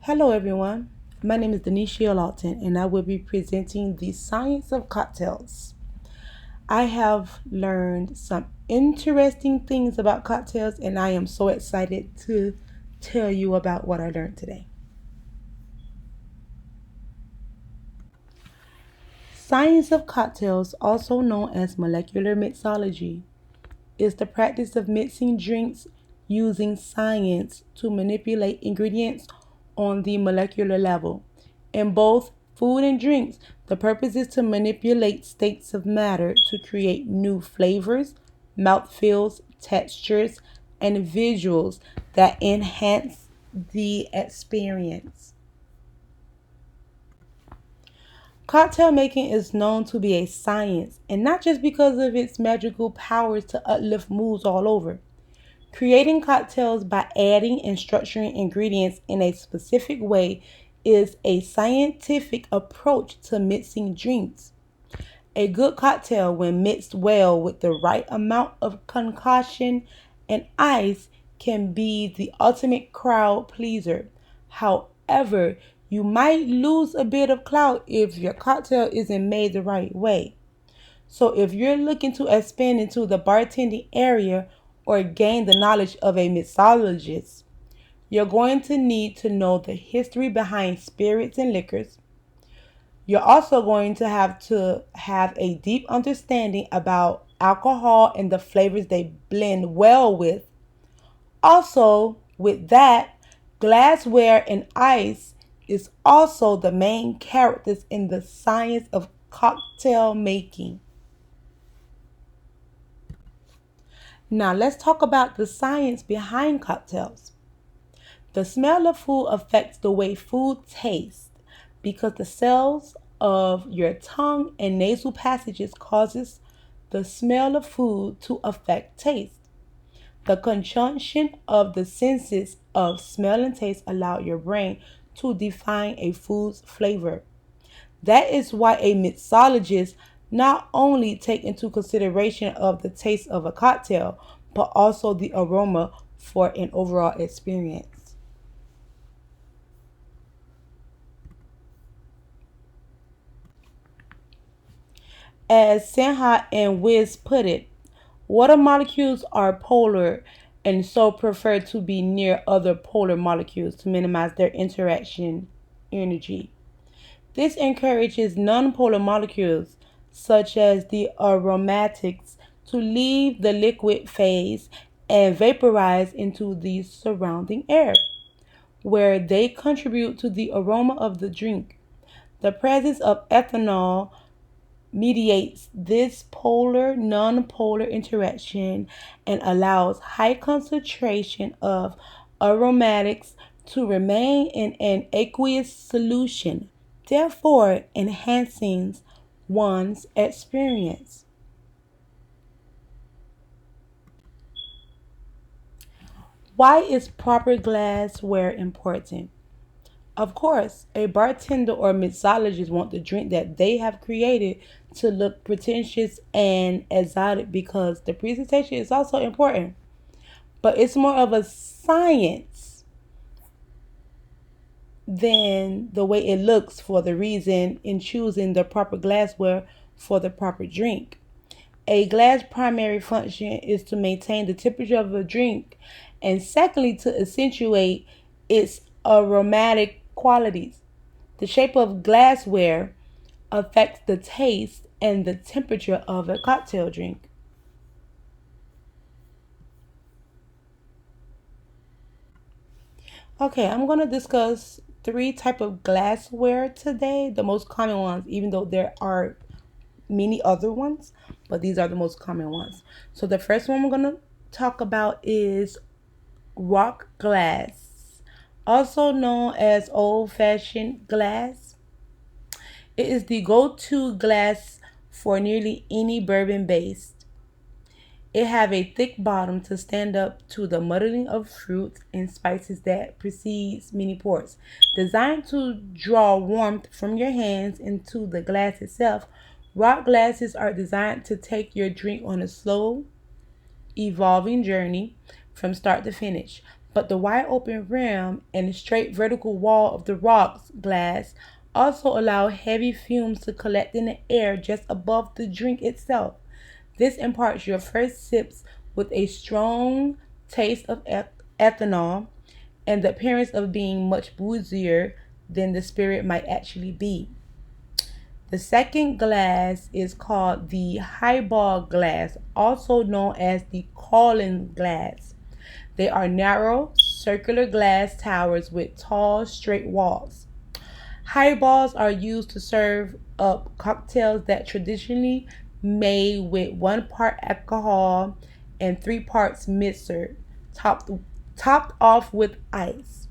Hello everyone, my name is Donasheya Lawson and I will be presenting the science of cocktails. I have learned some interesting things about cocktails and I am so excited to tell you about what I learned today. Science of cocktails, also known as molecular mixology, is the practice of mixing drinks using science to manipulate ingredients on the molecular level. In both food and drinks, the purpose is to manipulate states of matter to create new flavors, mouthfeels, textures, and visuals that enhance the experience. Cocktail making is known to be a science, and not just because of its magical powers to uplift moods all over. Creating cocktails by adding and structuring ingredients in a specific way is a scientific approach to mixing drinks. A good cocktail, when mixed well with the right amount of concoction and ice, can be the ultimate crowd pleaser. However, you might lose a bit of clout if your cocktail isn't made the right way. So if you're looking to expand into the bartending area or gain the knowledge of a mixologist, you're going to need to know the history behind spirits and liquors. You're also going to have a deep understanding about alcohol and the flavors they blend well with. Also, with that, glassware and ice is also the main characters in the science of cocktail making. Now let's talk about the science behind cocktails. The smell of food affects the way food tastes because the cells of your tongue and nasal passages causes the smell of food to affect taste. The conjunction of the senses of smell and taste allow your brain to define a food's flavor. That is why a mixologist not only take into consideration of the taste of a cocktail, but also the aroma for an overall experience. As Senha and Wiz put it, water molecules are polar and so prefer to be near other polar molecules to minimize their interaction energy. This encourages nonpolar molecules, such as the aromatics, to leave the liquid phase and vaporize into the surrounding air, where they contribute to the aroma of the drink. The presence of ethanol mediates this polar nonpolar interaction and allows high concentration of aromatics to remain in an aqueous solution, therefore enhancing one's experience. Why is proper glassware important? Of course, a bartender or mixologist want the drink that they have created to look pretentious and exotic because the presentation is also important. But it's more of a science than the way it looks for the reason in choosing the proper glassware for the proper drink. A glass primary function is to maintain the temperature of a drink, and secondly, to accentuate its aromatic qualities. The shape of glassware affects the taste and the temperature of a cocktail drink. Okay, I'm going to discuss three type of glassware today, the most common ones, even though there are many other ones, but these are the most common ones. So the first one we're going to talk about is rock glass, also known as old-fashioned glass. It is the go-to glass for nearly any bourbon base. It have a thick bottom to stand up to the muddling of fruits and spices that precedes many pours. Designed to draw warmth from your hands into the glass itself, rock glasses are designed to take your drink on a slow, evolving journey from start to finish. but the wide open rim and straight vertical wall of the rocks glass also allow heavy fumes to collect in the air just above the drink itself. This imparts your first sips with a strong taste of ethanol and the appearance of being much boozier than the spirit might actually be. The second glass is called the highball glass, also known as the Collins glass. They are narrow, circular glass towers with tall, straight walls. Highballs are used to serve up cocktails that traditionally made with 1 part alcohol and 3 parts mixer, topped, topped off with ice.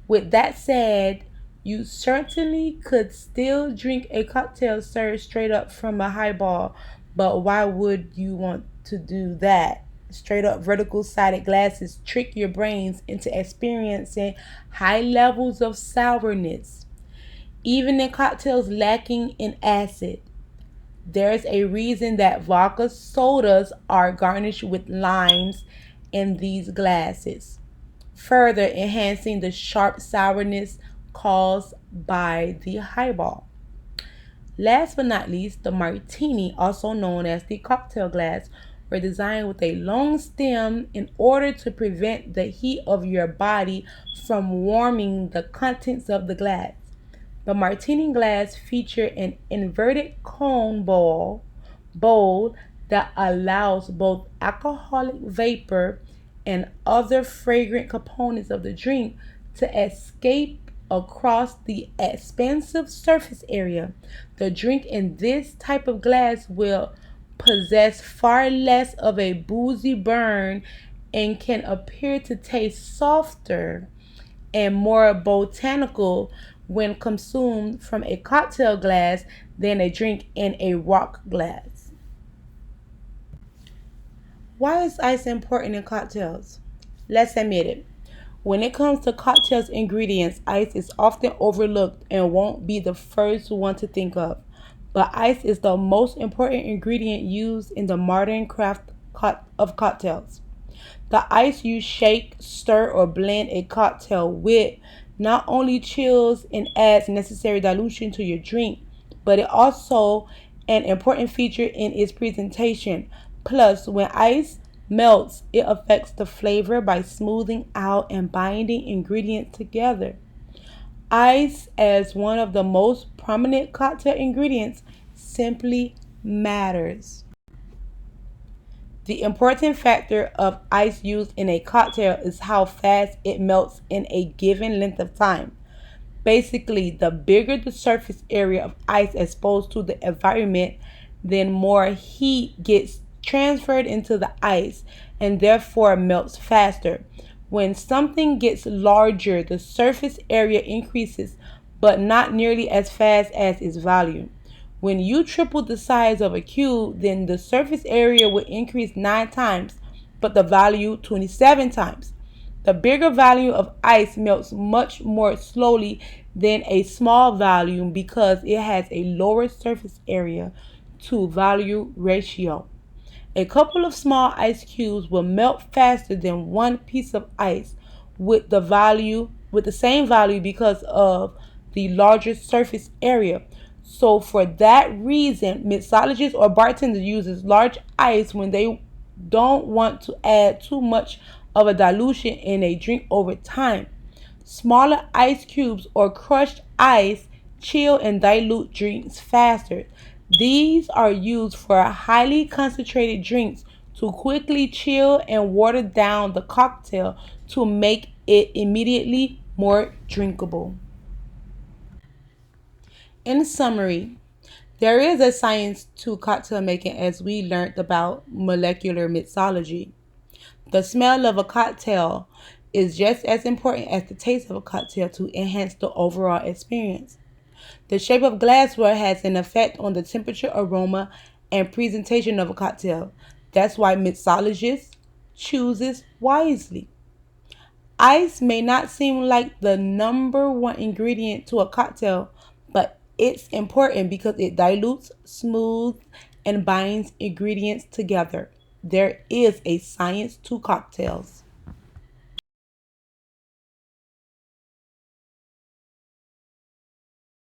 With that said, you certainly could still drink a cocktail served straight up from a highball, but why would you want to do that? Straight up vertical sided glasses trick your brains into experiencing high levels of sourness, even in cocktails lacking in acid. There's a reason that vodka sodas are garnished with limes in these glasses, further enhancing the sharp sourness caused by the highball. Last but not least, the martini, also known as the cocktail glass, were designed with a long stem in order to prevent the heat of your body from warming the contents of the glass. The martini glass feature an inverted cone bowl that allows both alcoholic vapor and other fragrant components of the drink to escape across the expansive surface area. The drink in this type of glass will possess far less of a boozy burn and can appear to taste softer and more botanical when consumed from a cocktail glass than a drink in a rock glass. Why is ice important in cocktails? Let's admit it. When it comes to cocktails ingredients, ice is often overlooked and won't be the first one to think of. But ice is the most important ingredient used in the modern craft of cocktails. The ice you shake, stir, or blend a cocktail with not only chills and adds necessary dilution to your drink, but it also an important feature in its presentation. Plus, when ice melts, it affects the flavor by smoothing out and binding ingredients together. Ice, as one of the most prominent cocktail ingredients, simply matters. The important factor of ice used in a cocktail is how fast it melts in a given length of time. Basically, the bigger the surface area of ice exposed to the environment, then more heat gets transferred into the ice and therefore melts faster. When something gets larger, the surface area increases, but not nearly as fast as its volume. When you triple the size of a cube, then the surface area will increase 9 times, but the value 27 times. The bigger volume of ice melts much more slowly than a small volume because it has a lower surface area to volume ratio. A couple of small ice cubes will melt faster than one piece of ice with the same value because of the larger surface area. So for that reason, mixologists or bartenders uses large ice when they don't want to add too much of a dilution in a drink over time. Smaller ice cubes or crushed ice chill and dilute drinks faster. These are used for highly concentrated drinks to quickly chill and water down the cocktail to make it immediately more drinkable. In summary, there is a science to cocktail making as we learned about molecular mixology. The smell of a cocktail is just as important as the taste of a cocktail to enhance the overall experience. The shape of glassware has an effect on the temperature, aroma, and presentation of a cocktail. That's why mixologists chooses wisely. Ice may not seem like the number one ingredient to a cocktail, but it's important because it dilutes, smooths, and binds ingredients together. There is a science to cocktails.